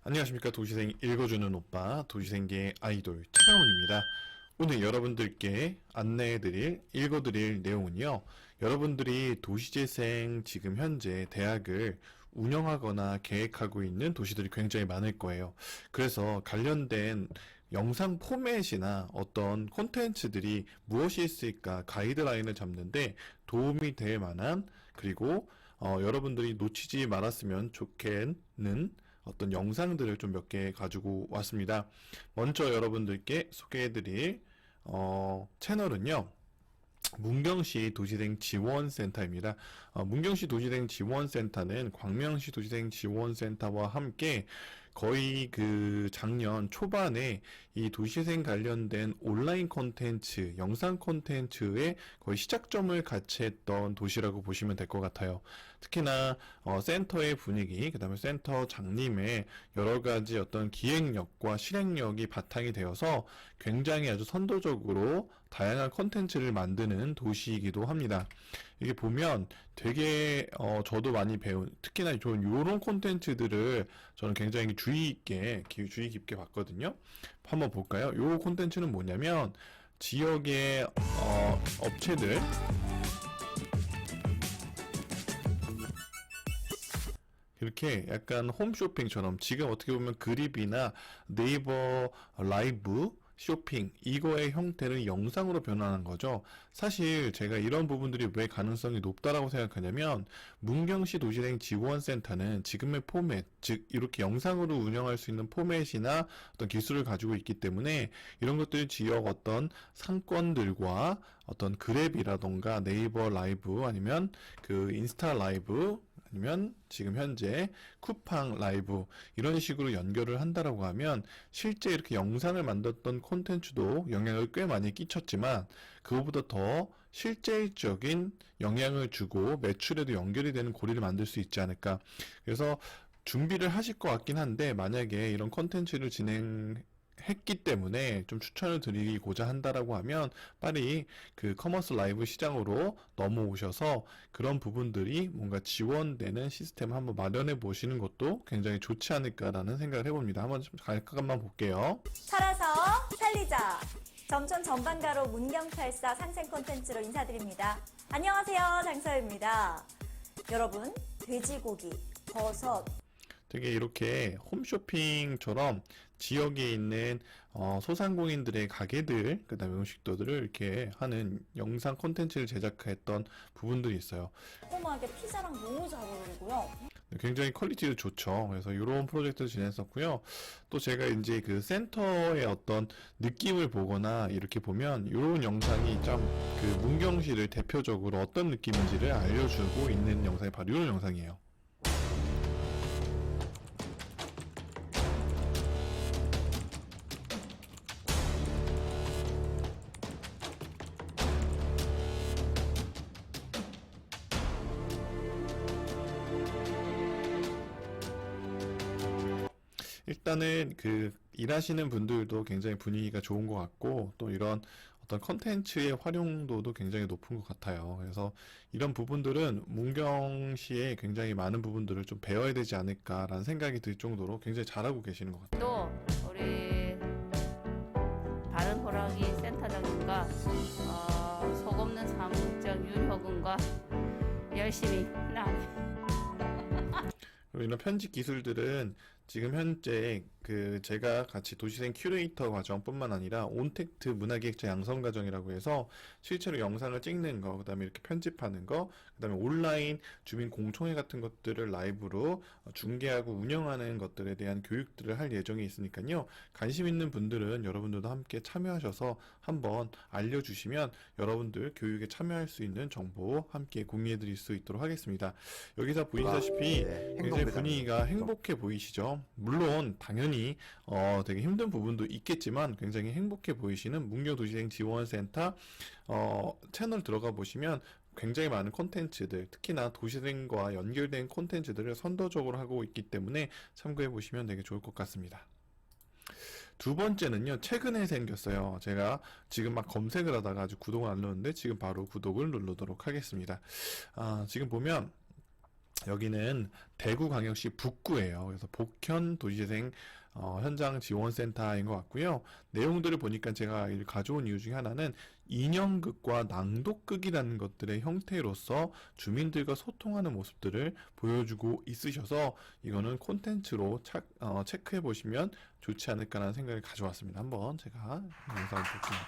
안녕하십니까. 도시생 읽어주는 오빠 도시생계 아이돌 차가훈입니다. 오늘 여러분들께 안내해드릴 읽어드릴 내용은요, 여러분들이 도시재생 지금 현재 대학을 운영하거나 계획하고 있는 도시들이 굉장히 많을 거예요. 그래서 관련된 영상 포맷이나 어떤 콘텐츠들이 무엇이 있을까 가이드라인을 잡는데 도움이 될 만한, 그리고 여러분들이 놓치지 말았으면 좋겠는 어떤 영상들을 좀 몇 개 가지고 왔습니다. 먼저 여러분들께 소개해드릴 채널은요, 문경시 도시생 지원센터입니다. 문경시 도시생 지원센터는 광명시 도시생 지원센터와 함께 거의 그 작년 초반에 이 도시생 관련된 온라인 콘텐츠, 영상 콘텐츠의 거의 시작점을 같이 했던 도시라고 보시면 될 것 같아요. 특히나 센터의 분위기, 그 다음에 센터 장님의 여러 가지 어떤 기획력과 실행력이 바탕이 되어서 굉장히 아주 선도적으로 다양한 콘텐츠를 만드는 도시이기도 합니다. 이게 보면 되게 저도 많이 배운, 특히나 저는 요런 콘텐츠들을 저는 굉장히 주의 깊게 봤거든요. 한번 볼까요? 요 콘텐츠는 뭐냐면 지역의 업체들, 이렇게 약간 홈쇼핑처럼 지금 어떻게 보면 그립이나 네이버 라이브 쇼핑, 이거의 형태를 영상으로 변환한 거죠. 사실 제가 이런 부분들이 왜 가능성이 높다라고 생각하냐면, 문경시 도시생 지원센터는 지금의 포맷, 즉 이렇게 영상으로 운영할 수 있는 포맷이나 어떤 기술을 가지고 있기 때문에 이런 것들 지역 어떤 상권들과 어떤 그랩이라던가 네이버 라이브, 아니면 그 인스타 라이브, 아니면 지금 현재 쿠팡 라이브, 이런 식으로 연결을 한다라고 하면 실제 이렇게 영상을 만들었던 콘텐츠도 영향을 꽤 많이 끼쳤지만, 그거보다 더 실질적인 영향을 주고 매출에도 연결이 되는 고리를 만들 수 있지 않을까. 그래서 준비를 하실 것 같긴 한데, 만약에 이런 콘텐츠를 했기 때문에 좀 추천을 드리고자 한다라고 하면 빨리 그 커머스 라이브 시장으로 넘어오셔서 그런 부분들이 뭔가 지원되는 시스템을 한번 마련해 보시는 것도 굉장히 좋지 않을까라는 생각을 해봅니다. 한번 좀 잠깐만 볼게요. 살아서 살리자. 점촌 전반가로 문경팔사 상생 콘텐츠로 인사드립니다. 안녕하세요, 장서유입니다. 여러분, 돼지고기, 버섯, 되게 이렇게 홈쇼핑처럼 지역에 있는 소상공인들의 가게들, 그 다음에 음식도들을 이렇게 하는 영상 콘텐츠를 제작했던 부분들이 있어요. 꼬마하게 피자랑 너무 잘 어울리고요. 굉장히 퀄리티도 좋죠. 그래서 이런 프로젝트를 진행했었고요. 또 제가 이제 그 센터의 어떤 느낌을 보거나 이렇게 보면 이런 영상이 참 그 문경시를 대표적으로 어떤 느낌인지를 알려주고 있는 영상이 바로 이런 영상이에요. 일단은 그 일하시는 분들도 굉장히 분위기가 좋은 것 같고, 또 이런 어떤 컨텐츠의 활용도도 굉장히 높은 것 같아요. 그래서 이런 부분들은 문경시에 굉장히 많은 부분들을 좀 배워야 되지 않을까라는 생각이 들 정도로 굉장히 잘하고 계시는 것 같아요. 또 우리 바른호랑이 센터장님과 속없는 사무장 윤혁은과 열심히 그리고 이런 편집 기술들은 지금 현재 그 제가 같이 도시생 큐레이터 과정뿐만 아니라 온택트 문화기획자 양성 과정이라고 해서 실제로 영상을 찍는 거, 그다음에 이렇게 편집하는 거, 그다음에 온라인 주민 공청회 같은 것들을 라이브로 중계하고 운영하는 것들에 대한 교육들을 할 예정이 있으니까요. 관심 있는 분들은 여러분들도 함께 참여하셔서 한번 알려주시면 여러분들 교육에 참여할 수 있는 정보 함께 공유해 드릴 수 있도록 하겠습니다. 여기서 보시다시피 굉장히 분위기가 행복해 보이시죠? 물론 당연히 되게 힘든 부분도 있겠지만 굉장히 행복해 보이시는 문경도시생 지원센터 채널 들어가 보시면 굉장히 많은 콘텐츠들, 특히나 도시생과 연결된 콘텐츠들을 선도적으로 하고 있기 때문에 참고해 보시면 되게 좋을 것 같습니다. 두 번째는요, 최근에 생겼어요. 제가 지금 막 검색을 하다가 아주 구독을 안 눌렀는데 지금 바로 구독을 누르도록 하겠습니다. 지금 보면 여기는 대구광역시 북구예요. 그래서 복현 도시재생 현장 지원센터인 것 같고요. 내용들을 보니까 제가 이를 가져온 이유 중에 하나는 인형극과 낭독극이라는 것들의 형태로서 주민들과 소통하는 모습들을 보여주고 있으셔서 이거는 콘텐츠로 체크해 보시면 좋지 않을까라는 생각을 가져왔습니다. 한번 제가 영상을 볼게요.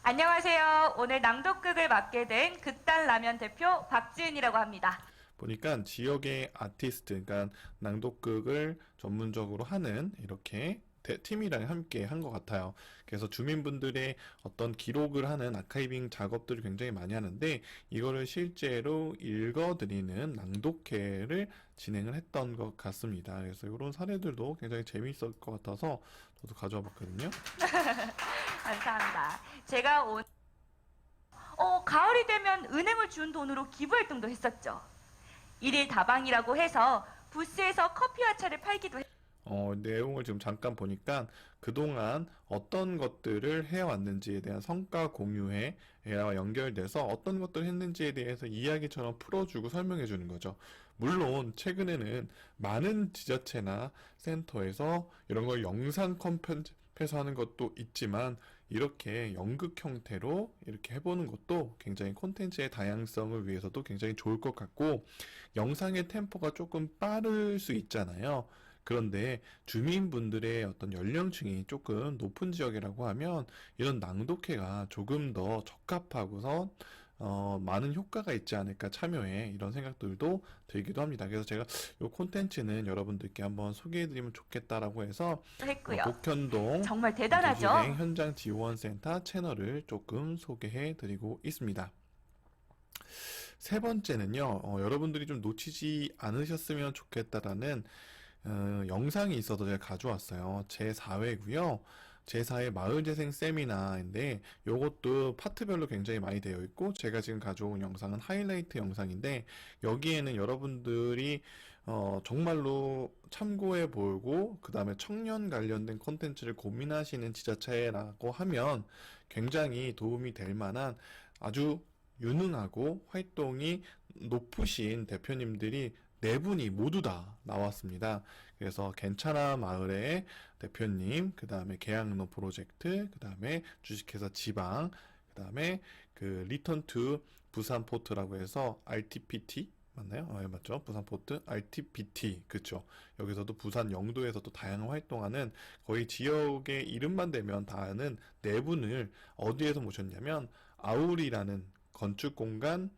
안녕하세요. 오늘 낭독극을 맡게 된 극단라면 대표 박지은이라고 합니다. 보니까 지역의 아티스트, 그러니까 낭독극을 전문적으로 하는 이렇게 팀이랑 함께 한 것 같아요. 그래서 주민분들의 어떤 기록을 하는 아카이빙 작업들을 굉장히 많이 하는데 이거를 실제로 읽어드리는 낭독회를 진행을 했던 것 같습니다. 그래서 이런 사례들도 굉장히 재미있을 것 같아서 저도 가져와 봤거든요. 감사합니다. 제가 가을이 되면 은행을 준 돈으로 기부활동도 했었죠. 일일 다방이라고 해서 부스에서 커피와 차를 팔기도 했 내용을 지금 잠깐 보니까 그동안 어떤 것들을 해왔는지에 대한 성과 공유회와 연결돼서 어떤 것들을 했는지에 대해서 이야기처럼 풀어주고 설명해 주는 거죠. 물론 최근에는 많은 지자체나 센터에서 이런 걸 영상 편집해서 하는 것도 있지만 이렇게 연극 형태로 이렇게 해보는 것도 굉장히 콘텐츠의 다양성을 위해서도 굉장히 좋을 것 같고 영상의 템포가 조금 빠를 수 있잖아요. 그런데 주민분들의 어떤 연령층이 조금 높은 지역이라고 하면 이런 낭독회가 조금 더 적합하고서 많은 효과가 있지 않을까 참여에 이런 생각들도 들기도 합니다. 그래서 제가 이 콘텐츠는 여러분들께 한번 소개해드리면 좋겠다라고 해서 했고요. 복현동 정말 대단하죠? 도시재생 현장 지원센터 채널을 조금 소개해드리고 있습니다. 세 번째는요, 여러분들이 좀 놓치지 않으셨으면 좋겠다라는 영상이 있어서 제가 가져왔어요. 제4회고요. 제4회 마을재생 세미나인데 요것도 파트별로 굉장히 많이 되어 있고 제가 지금 가져온 영상은 하이라이트 영상인데 여기에는 여러분들이 정말로 참고해 보고 그 다음에 청년 관련된 콘텐츠를 고민하시는 지자체라고 하면 굉장히 도움이 될 만한 아주 유능하고 활동이 높으신 대표님들이 네 분이 모두 다 나왔습니다. 그래서 괜찮아 마을의 대표님, 그 다음에 계양로 프로젝트, 그 다음에 주식회사 지방, 그 다음에 그 리턴 투 부산 포트라고 해서 RTPT 맞나요? 네, 맞죠. 부산 포트 RTPT 그쵸. 여기서도 부산 영도에서도 다양한 활동하는 거의 지역의 이름만 대면 다 아는 네 분을 어디에서 모셨냐면 아울이라는 건축공간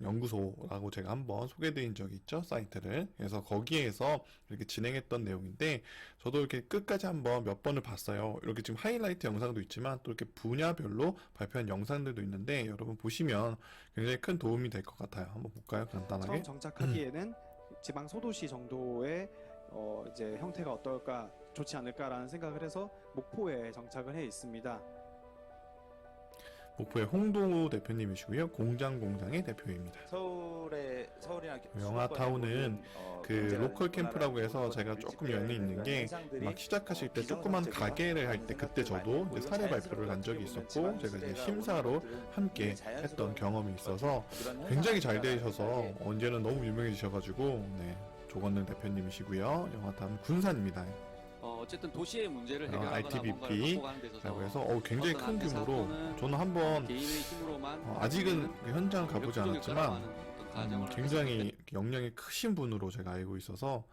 연구소라고 제가 한번 소개드린 적이 있죠, 사이트를. 그래서 거기에서 이렇게 진행했던 내용인데 저도 이렇게 끝까지 한번 몇 번을 봤어요. 이렇게 지금 하이라이트 영상도 있지만 또 이렇게 분야별로 발표한 영상들도 있는데 여러분 보시면 굉장히 큰 도움이 될 것 같아요. 한번 볼까요, 간단하게? 처음 정착하기에는 지방 소도시 정도의 이제 형태가 어떨까 좋지 않을까라는 생각을 해서 목포에 정착을 해 있습니다. 목포의 홍동우 대표님이시고요. 공장의 대표입니다. 서울이나 영화타운은 그 로컬 캠프라고 해서 제가 조금 연이 있는 게 막 시작하실 때 조그만 가게를 할 때 그때 저도 이제 사례 발표를 한 적이 있었고 제가 이제 심사로 함께 했던 경험이 있어서 굉장히 잘 되셔서 언제는 너무 유명해지셔가지고 네, 조건능 대표님이시고요. 영화타운 군산입니다. 어쨌든 도시의 문제를 해결하거나 ITBP 뭔가를 바꿔가는 데 있어서 라고 해서 굉장히 큰 어떤 규모로 사건은 저는 한번 개인의 힘으로만 아직은 현장 가보지 력적으로 않았지만 끌어가는 어떤 과정을 굉장히 역량이 크신 분으로 제가 알고 있어서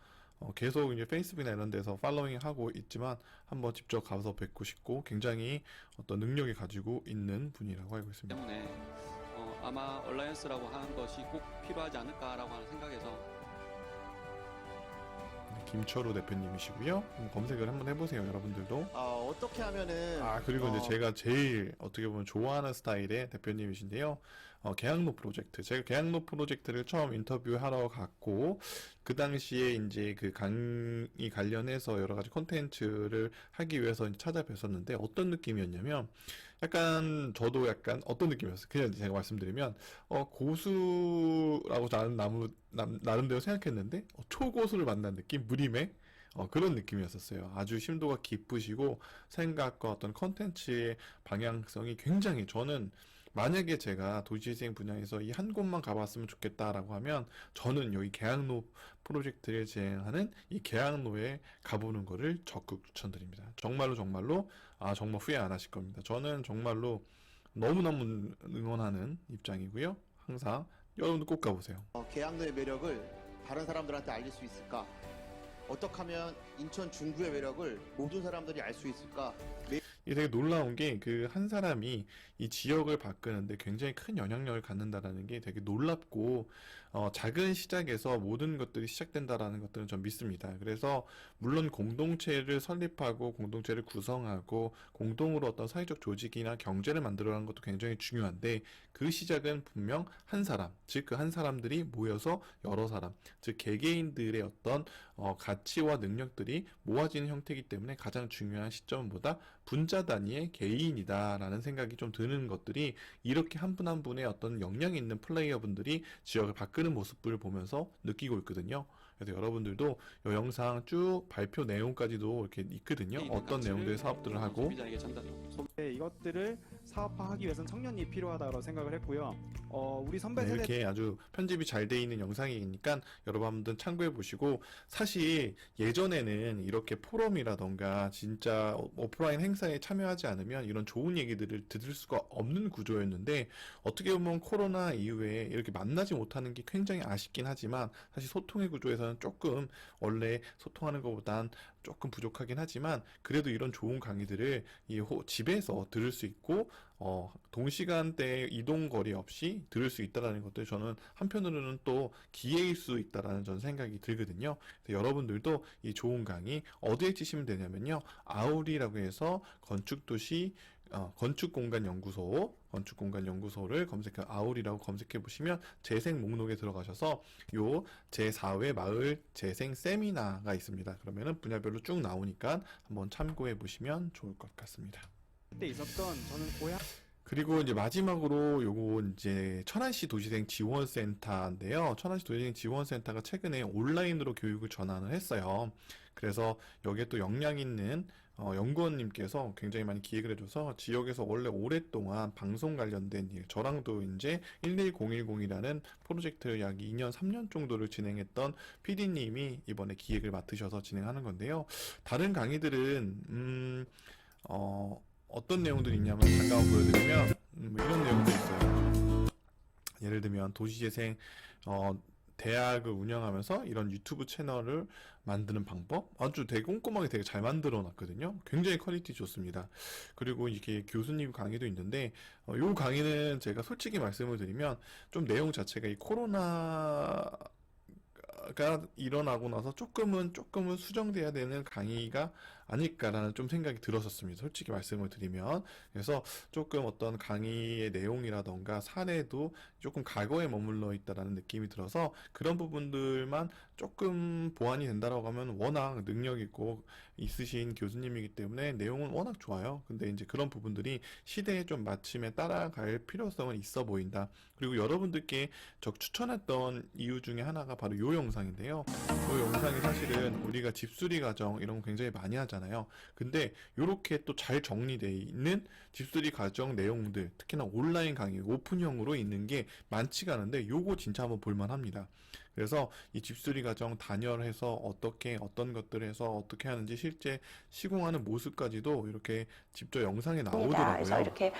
계속 이제 페이스북이나 이런 데서 팔로잉 하고 있지만 한번 직접 가서 뵙고 싶고 굉장히 어떤 능력이 가지고 있는 분이라고 알고 있습니다. 때문에 아마 얼라이언스라고 하는 것이 꼭 필요하지 않을까라고 하는 생각에서 김철우 대표님이시고요. 검색을 한번 해보세요, 여러분들도. 어떻게 하면은 그리고 이제 제가 제일 어떻게 보면 좋아하는 스타일의 대표님이신데요. 계양로 프로젝트. 제가 계양로 프로젝트를 처음 인터뷰하러 갔고, 그 당시에 이제 그 강의 관련해서 여러 가지 콘텐츠를 하기 위해서 찾아뵀었는데, 어떤 느낌이었냐면, 약간, 저도 약간 어떤 느낌이었어요. 그냥 제가 말씀드리면, 고수라고 나름대로 생각했는데, 초고수를 만난 느낌? 무림의? 그런 느낌이었었어요. 아주 심도가 깊으시고 생각과 어떤 컨텐츠의 방향성이 굉장히 저는 만약에 제가 도시재생 분야에서 이 한 곳만 가봤으면 좋겠다라고 하면 저는 여기 계양로 프로젝트를 진행하는 이 계양로에 가보는 거를 적극 추천드립니다. 정말로 정말로 정말 후회 안 하실 겁니다. 저는 정말로 너무너무 응원하는 입장이고요. 항상 여러분도 꼭 가보세요. 계양로의 매력을 다른 사람들한테 알릴 수 있을까? 어떻게 하면 인천 중구의 매력을 모든 사람들이 알 수 있을까? 이게 되게 놀라운 게 그 한 사람이 이 지역을 바꾸는데 굉장히 큰 영향력을 갖는다라는 게 되게 놀랍고 작은 시작에서 모든 것들이 시작된다라는 것들은 전 믿습니다. 그래서 물론 공동체를 설립하고 공동체를 구성하고 공동으로 어떤 사회적 조직이나 경제를 만들어가는 것도 굉장히 중요한데 그 시작은 분명 한 사람, 즉 그 한 사람들이 모여서 여러 사람, 즉 개개인들의 어떤 가치와 능력들이 모아지는 형태이기 때문에 가장 중요한 시점보다 분자 단위의 개인이다라는 생각이 좀 드는 것들이 이렇게 한 분 한 분의 어떤 역량이 있는 플레이어분들이 지역을 바꾸는 모습을 보면서 느끼고 있거든요. 그래서 여러분들도 이 영상 쭉 발표 내용까지도 이렇게 있거든요. 어떤 내용들의 사업들을 하고 소비자에게 전달하고 네, 이것들을 사업화하기 위해서는 청년이 필요하다고 생각을 했고요. 우리 선배 네, 세대 이렇게 아주 편집이 잘 돼 있는 영상이니까 여러분들 참고해 보시고 사실 예전에는 이렇게 포럼이라던가 진짜 오프라인 행사에 참여하지 않으면 이런 좋은 얘기들을 들을 수가 없는 구조였는데 어떻게 보면 코로나 이후에 이렇게 만나지 못하는 게 굉장히 아쉽긴 하지만 사실 소통의 구조에서는 조금 원래 소통하는 것보단 조금 부족하긴 하지만 그래도 이런 좋은 강의들을 집에서 들을 수 있고 동시간대 이동 거리 없이 들을 수 있다는 것들 저는 한편으로는 또 기회일 수 있다라는 전 생각이 들거든요. 그래서 여러분들도 이 좋은 강의 어디에 치시면 되냐면요. 아우리라고 해서 건축공간연구소를 아울이라고 검색해 보시면 재생 목록에 들어가셔서 요 제4회 마을 재생 세미나가 있습니다. 그러면은 분야별로 쭉 나오니까 한번 참고해 보시면 좋을 것 같습니다. 때 있었던 저는 고향 그리고 이제 마지막으로 요거 이제 천안시 도시생 지원센터인데요. 천안시 도시생 지원센터가 최근에 온라인으로 교육을 전환을 했어요. 그래서 여기에 또 역량 있는 연구원님께서 굉장히 많이 기획을 해줘서 지역에서 원래 오랫동안 방송 관련된 일, 저랑도 이제 11010이라는 프로젝트를 약 2년, 3년 정도를 진행했던 PD님이 이번에 기획을 맡으셔서 진행하는 건데요. 다른 강의들은 어떤 내용들이 있냐면 잠깐 보여드리면 이런 내용도 있어요. 예를 들면 도시재생 대학을 운영하면서 이런 유튜브 채널을 만드는 방법 아주 되게 꼼꼼하게 되게 잘 만들어 놨거든요. 굉장히 퀄리티 좋습니다. 그리고 이게 교수님 강의도 있는데 요 강의는 제가 솔직히 말씀을 드리면 좀 내용 자체가 이 코로나가 일어나고 나서 조금은 수정돼야 되는 강의가 아닐까라는 좀 생각이 들었었습니다. 솔직히 말씀을 드리면. 그래서 조금 어떤 강의의 내용이라던가 사례도 조금 과거에 머물러 있다라는 느낌이 들어서 그런 부분들만 조금 보완이 된다라고 하면 워낙 능력 있고 있으신 교수님이기 때문에 내용은 워낙 좋아요. 근데 이제 그런 부분들이 시대에 좀 맞춤에 따라갈 필요성은 있어 보인다. 그리고 여러분들께 추천했던 이유 중에 하나가 바로 요 영상인데요. 이 영상이 사실은 우리가 집수리 과정 이런 거 굉장히 많이 하잖아요. 근데 이렇게 또 잘 정리되어 있는 집수리 과정 내용들, 특히나 온라인 강의, 오픈형으로 있는 게 많지가 않은데 요거 진짜 한번 볼만합니다. 그래서 이 집수리 과정 단열해서 어떤 것들을 해서 어떻게 하는지 실제 시공하는 모습까지도 이렇게 직접 영상에 나오더라고요. 그래서 이렇게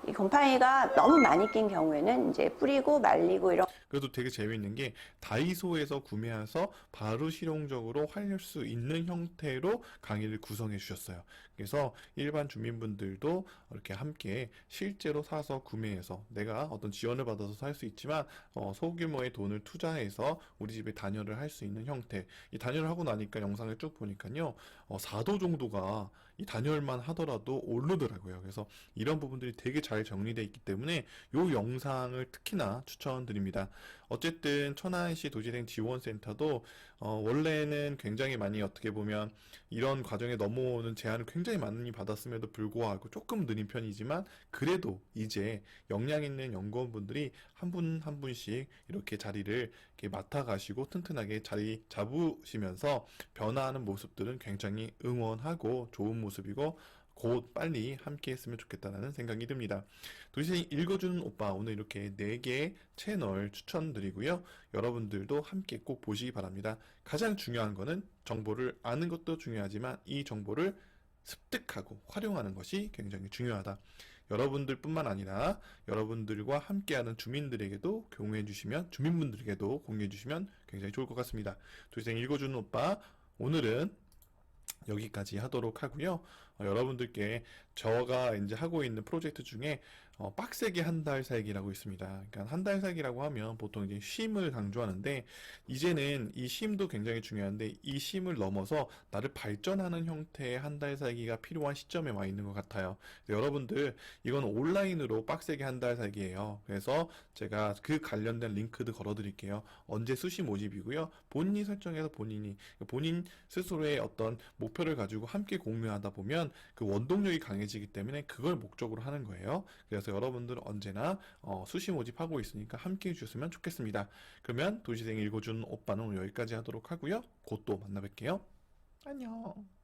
이 곰팡이가 너무 많이 낀 경우에는 이제 뿌리고 말리고 이런. 그래도 되게 재미있는 게 다이소에서 구매해서 바로 실용적으로 활용할 수 있는 형태로 강의를 구성해 주셨어요. 그래서 일반 주민분들도 이렇게 함께 실제로 사서 구매해서 내가 어떤 지원을 받아서 살 수 있지만 소규모의 돈을 투자해서 우리 집에 단열을 할 수 있는 형태. 이 단열을 하고 나니까 영상을 쭉 보니까요. 4도 정도가 이 단열만 하더라도 오르더라고요. 그래서 이런 부분들이 되게 잘 정리되어 있기 때문에 이 영상을 특히나 추천드립니다. 어쨌든 천안시 도시생 지원센터도 원래는 굉장히 많이 어떻게 보면 이런 과정에 넘어오는 제안을 굉장히 많이 받았음에도 불구하고 조금 느린 편이지만 그래도 이제 역량 있는 연구원분들이 한 분 한 분씩 이렇게 자리를 이렇게 맡아가시고 튼튼하게 자리 잡으시면서 변화하는 모습들은 굉장히 응원하고 좋은 모습이고 곧 빨리 함께 했으면 좋겠다는 생각이 듭니다. 도시생 읽어주는 오빠 오늘 이렇게 4개 채널 추천드리고요. 여러분들도 함께 꼭 보시기 바랍니다. 가장 중요한 거는 정보를 아는 것도 중요하지만 이 정보를 습득하고 활용하는 것이 굉장히 중요하다. 여러분들 뿐만 아니라 여러분들과 함께하는 주민들에게도 공유해 주시면, 주민분들에게도 공유해 주시면 굉장히 좋을 것 같습니다. 도시생 읽어주는 오빠 오늘은 여기까지 하도록 하고요. 여러분들께 제가 이제 하고 있는 프로젝트 중에 빡세게 한 달 살기라고 있습니다. 그러니까 한 달 살기라고 하면 보통 이제 쉼을 강조하는데 이제는 이 쉼도 굉장히 중요한데 이 쉼을 넘어서 나를 발전하는 형태의 한 달 살기가 필요한 시점에 와 있는 것 같아요. 여러분들 이건 온라인으로 빡세게 한 달 살기예요. 그래서 제가 그 관련된 링크도 걸어 드릴게요. 언제 수시 모집이고요. 본인이 설정해서 본인 스스로의 어떤 목표를 가지고 함께 공유하다 보면 그 원동력이 강해지기 때문에 그걸 목적으로 하는 거예요. 그래서 여러분들은 언제나 수시 모집하고 있으니까 함께 해주셨으면 좋겠습니다. 그러면 도시생 읽어주는 오빠는 오늘 여기까지 하도록 하고요. 곧 또 만나 뵐게요. 안녕.